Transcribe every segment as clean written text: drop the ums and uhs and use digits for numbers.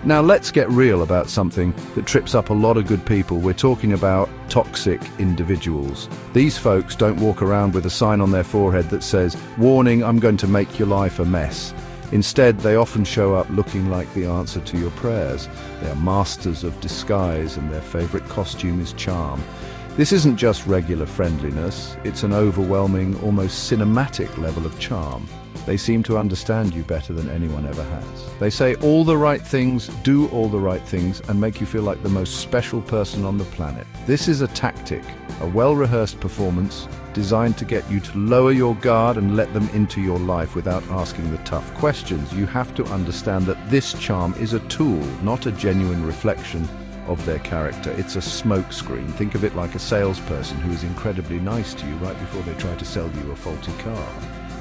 Now let's get real about something that trips up a lot of good people. We're talking about toxic individuals. These folks don't walk around with a sign on their forehead that says, "Warning, I'm going to make your life a mess." Instead, they often show up looking like the answer to your prayers. They are masters of disguise, and their favorite costume is charm. This isn't just regular friendliness, it's an overwhelming, almost cinematic level of charm. They seem to understand you better than anyone ever has. They say all the right things, do all the right things, and make you feel like the most special person on the planet. This is a tactic, a well-rehearsed performance designed to get you to lower your guard and let them into your life without asking the tough questions. You have to understand that this charm is a tool, not a genuine reflection of their character. It's a smokescreen. Think of it like a salesperson who is incredibly nice to you right before they try to sell you a faulty car.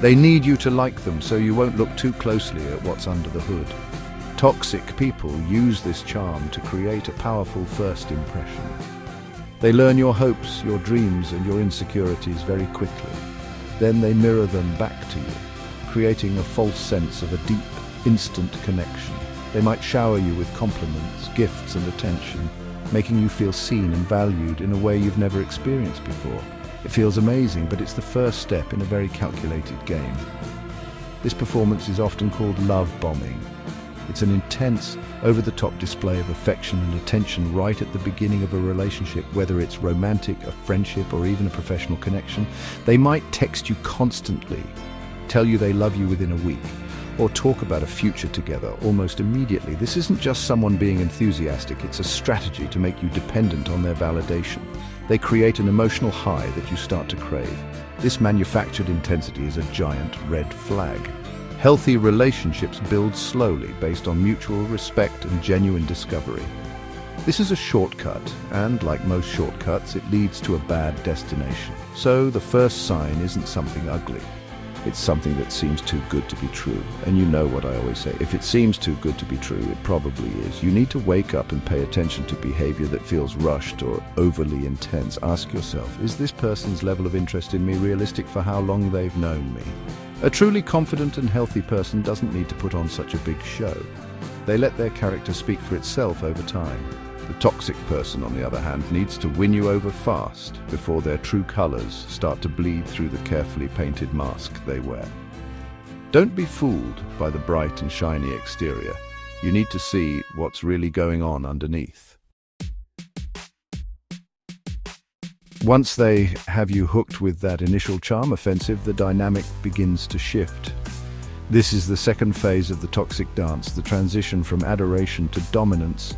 They need you to like them so you won't look too closely at what's under the hood. Toxic people use this charm to create a powerful first impression. They learn your hopes, your dreams, and your insecurities very quickly. Then they mirror them back to you, creating a false sense of a deep, instant connection. They might shower you with compliments, gifts, and attention, making you feel seen and valued in a way you've never experienced before. It feels amazing, but it's the first step in a very calculated game. This performance is often called lovebombing. It's an intense, over-the-top display of affection and attention right at the beginning of a relationship, whether it's romantic, a friendship, or even a professional connection. They might text you constantly, tell you they love you within a week, or talk about a future together almost immediately. This isn't just someone being enthusiastic, it's a strategy to make you dependent on their validation. They create an emotional high that you start to crave. This manufactured intensity is a giant red flag. Healthy relationships build slowly based on mutual respect and genuine discovery. This is a shortcut, and like most shortcuts, it leads to a bad destination. So the first sign isn't something ugly. It's something that seems too good to be true. And you know what I always say, if it seems too good to be true, it probably is. You need to wake up and pay attention to behavior that feels rushed or overly intense. Ask yourself, is this person's level of interest in me realistic for how long they've known me? A truly confident and healthy person doesn't need to put on such a big show. They let their character speak for itself over time. The toxic person, on the other hand, needs to win you over fast before their true colors start to bleed through the carefully painted mask they wear. Don't be fooled by the bright and shiny exterior. You need to see what's really going on underneath. Once they have you hooked with that initial charm offensive, the dynamic begins to shift. This is the second phase of the toxic dance, the transition from adoration to dominance.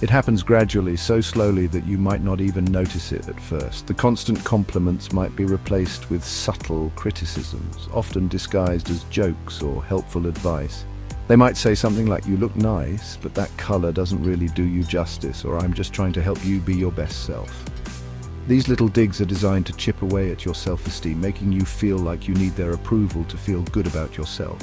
It happens gradually, so slowly that you might not even notice it at first. The constant compliments might be replaced with subtle criticisms, often disguised as jokes or helpful advice. They might say something like, "You look nice, but that color doesn't really do you justice," or "I'm just trying to help you be your best self." These little digs are designed to chip away at your self-esteem, making you feel like you need their approval to feel good about yourself.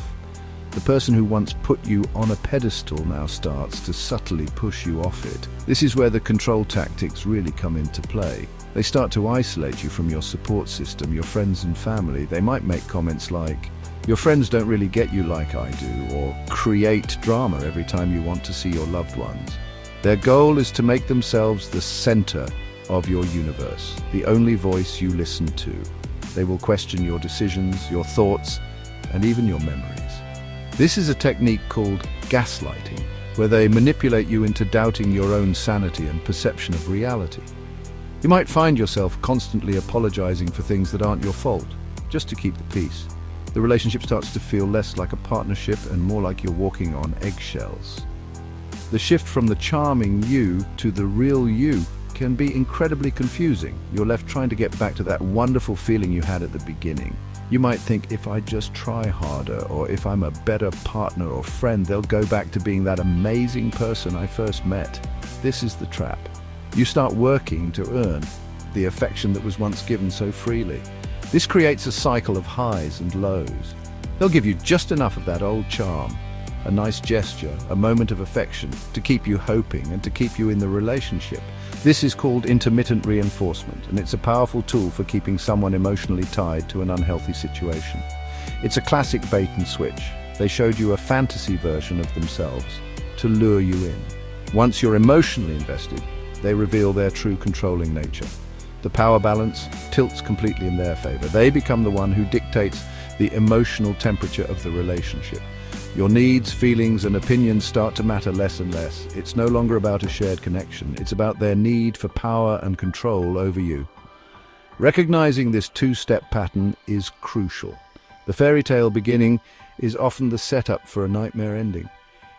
The person who once put you on a pedestal now starts to subtly push you off it. This is where the control tactics really come into play. They start to isolate you from your support system, your friends and family. They might make comments like, "Your friends don't really get you like I do," or create drama every time you want to see your loved ones. Their goal is to make themselves the center of your universe, the only voice you listen to. They will question your decisions, your thoughts, and even your memories. This is a technique called gaslighting, where they manipulate you into doubting your own sanity and perception of reality. You might find yourself constantly apologizing for things that aren't your fault, just to keep the peace. The relationship starts to feel less like a partnership and more like you're walking on eggshells. The shift from the charming you to the real you can be incredibly confusing. You're left trying to get back to that wonderful feeling you had at the beginning. You might think, if I just try harder, or if I'm a better partner or friend, they'll go back to being that amazing person I first met. This is the trap. You start working to earn the affection that was once given so freely. This creates a cycle of highs and lows. They'll give you just enough of that old charm, a nice gesture, a moment of affection, to keep you hoping and to keep you in the relationship. This is called intermittent reinforcement, and it's a powerful tool for keeping someone emotionally tied to an unhealthy situation. It's a classic bait and switch. They showed you a fantasy version of themselves to lure you in. Once you're emotionally invested, they reveal their true controlling nature. The power balance tilts completely in their favor. They become the one who dictates the emotional temperature of the relationship. Your needs, feelings, and opinions start to matter less and less. It's no longer about a shared connection. It's about their need for power and control over you. Recognizing this two-step pattern is crucial. The fairy tale beginning is often the setup for a nightmare ending.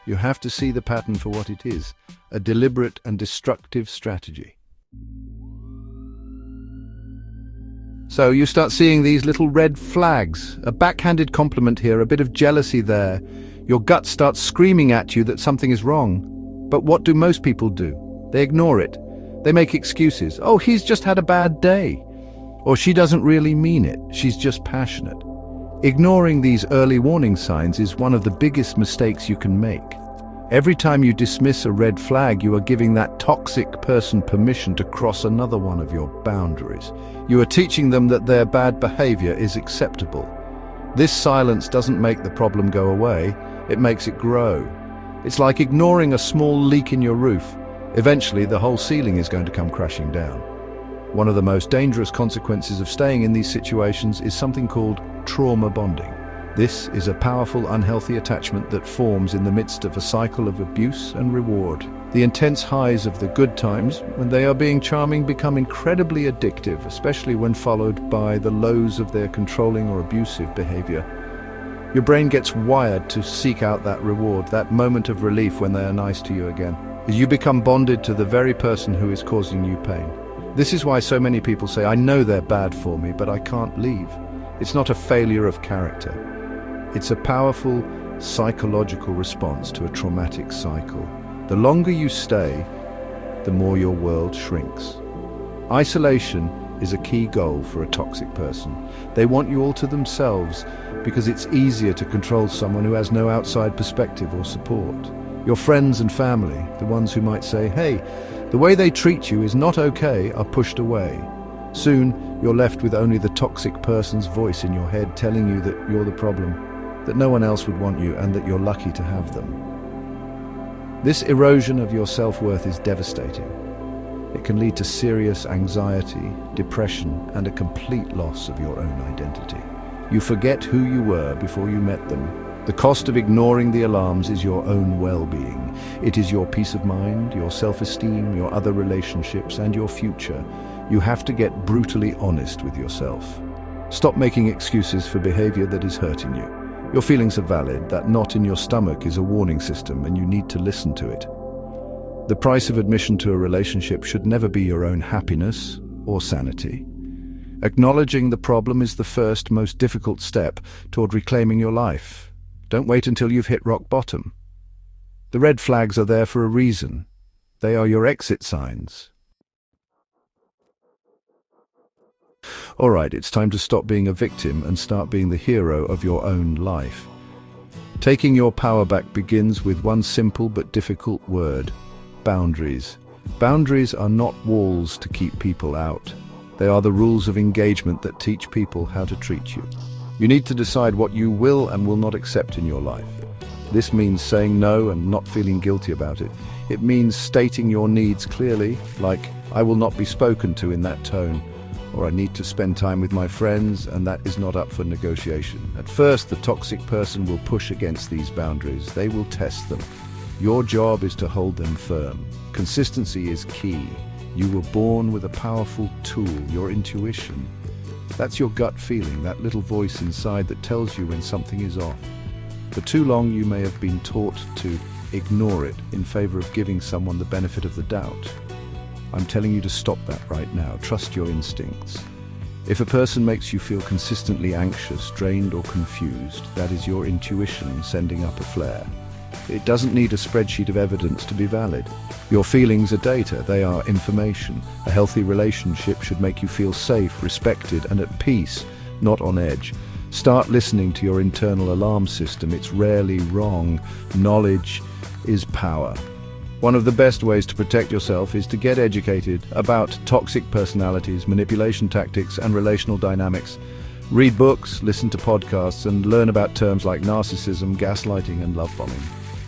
You have to see the pattern for what it is, a deliberate and destructive strategy. So you start seeing these little red flags, a backhanded compliment here, a bit of jealousy there. Your gut starts screaming at you that something is wrong. But what do most people do? They ignore it. They make excuses. Oh, he's just had a bad day. Or she doesn't really mean it. She's just passionate. Ignoring these early warning signs is one of the biggest mistakes you can make. Every time you dismiss a red flag, you are giving that toxic person permission to cross another one of your boundaries. You are teaching them that their bad behavior is acceptable. This silence doesn't make the problem go away, it makes it grow. It's like ignoring a small leak in your roof. Eventually, the whole ceiling is going to come crashing down. One of the most dangerous consequences of staying in these situations is something called trauma bonding. This is a powerful, unhealthy attachment that forms in the midst of a cycle of abuse and reward. The intense highs of the good times, when they are being charming, become incredibly addictive, especially when followed by the lows of their controlling or abusive behavior. Your brain gets wired to seek out that reward, that moment of relief when they are nice to you again. You become bonded to the very person who is causing you pain. This is why so many people say, I know they're bad for me, but I can't leave. It's not a failure of character. It's a powerful psychological response to a traumatic cycle. The longer you stay, the more your world shrinks. Isolation is a key goal for a toxic person. They want you all to themselves because it's easier to control someone who has no outside perspective or support. Your friends and family, the ones who might say, hey, the way they treat you is not okay, are pushed away. Soon, you're left with only the toxic person's voice in your head telling you that you're the problem, that no one else would want you, and that you're lucky to have them. This erosion of your self-worth is devastating. It can lead to serious anxiety, depression, and a complete loss of your own identity. You forget who you were before you met them. The cost of ignoring the alarms is your own well-being. It is your peace of mind, your self-esteem, your other relationships, and your future. You have to get brutally honest with yourself. Stop making excuses for behavior that is hurting you. Your feelings are valid. That knot in your stomach is a warning system, and you need to listen to it. The price of admission to a relationship should never be your own happiness or sanity. Acknowledging the problem is the first, most difficult step toward reclaiming your life. Don't wait until you've hit rock bottom. The red flags are there for a reason. They are your exit signs. All right, it's time to stop being a victim and start being the hero of your own life. Taking your power back begins with one simple but difficult word: boundaries. Boundaries are not walls to keep people out. They are the rules of engagement that teach people how to treat you. You need to decide what you will and will not accept in your life. This means saying no and not feeling guilty about it. It means stating your needs clearly, like, I will not be spoken to in that tone, or I need to spend time with my friends, and that is not up for negotiation. At first, the toxic person will push against these boundaries. They will test them. Your job is to hold them firm. Consistency is key. You were born with a powerful tool, your intuition. That's your gut feeling, that little voice inside that tells you when something is off. For too long, you may have been taught to ignore it in favor of giving someone the benefit of the doubt. I'm telling you to stop that right now. Trust your instincts. If a person makes you feel consistently anxious, drained, or confused, that is your intuition sending up a flare. It doesn't need a spreadsheet of evidence to be valid. Your feelings are data, they are information. A healthy relationship should make you feel safe, respected, and at peace, not on edge. Start listening to your internal alarm system. It's rarely wrong. Knowledge is power. One of the best ways to protect yourself is to get educated about toxic personalities, manipulation tactics, and relational dynamics. Read books, listen to podcasts, and learn about terms like narcissism, gaslighting, and lovebombing.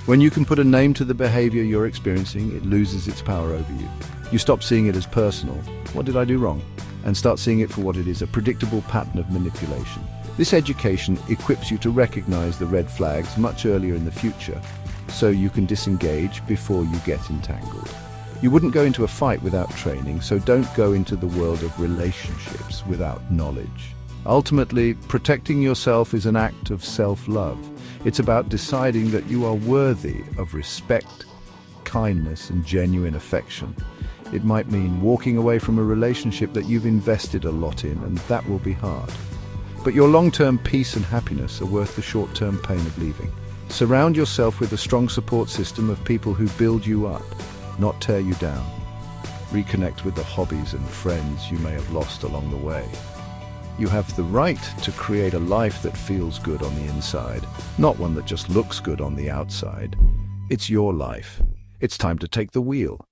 When you can put a name to the behavior you're experiencing, it loses its power over you. You stop seeing it as personal, what did I do wrong? And start seeing it for what it is, a predictable pattern of manipulation. This education equips you to recognize the red flags much earlier in the future, so you can disengage before you get entangled. You wouldn't go into a fight without training, so don't go into the world of relationships without knowledge. Ultimately, protecting yourself is an act of self-love. It's about deciding that you are worthy of respect, kindness, and genuine affection. It might mean walking away from a relationship that you've invested a lot in, and that will be hard. But your long-term peace and happiness are worth the short-term pain of leaving. Surround yourself with a strong support system of people who build you up, not tear you down. Reconnect with the hobbies and friends you may have lost along the way. You have the right to create a life that feels good on the inside, not one that just looks good on the outside. It's your life. It's time to take the wheel.